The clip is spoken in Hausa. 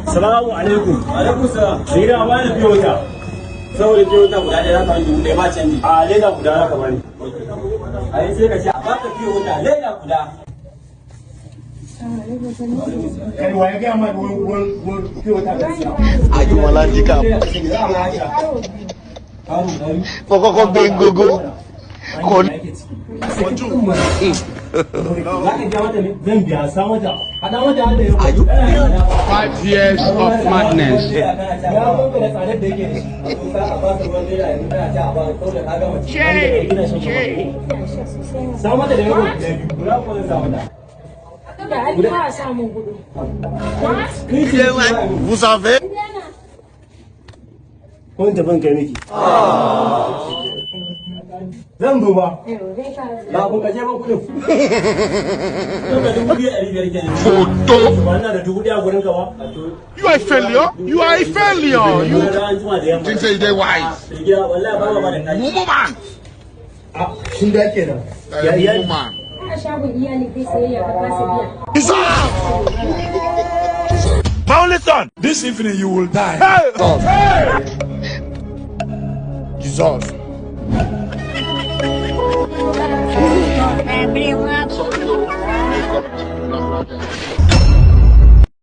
Salamu alaikum. Alaikum salam. Ni da ba ni biyo ta. Saboda biyo ta guda ɗaya za ka wani ɗaya ba canji. A leda guda za ka bani. Ai sai ka ce a baka biyo ta leda guda. Kai waye ga ma won biyo ta gaskiya. Ayo wala jika. Pokoknya bengogo. Kon. Ayo. 5 years of madness. Vous savez? Wanda ban kai miki. Zan zo ba. Ba kun kaje ban kudin. Photo. Ba ina da dubu ɗaya gurin ka ba. You are a failure. You are a failure. You think say they wise. Wallahi ba ba da kai. Mumu man. Shin da kenan. Mumu man. Violation. This evening you will die. Jesus.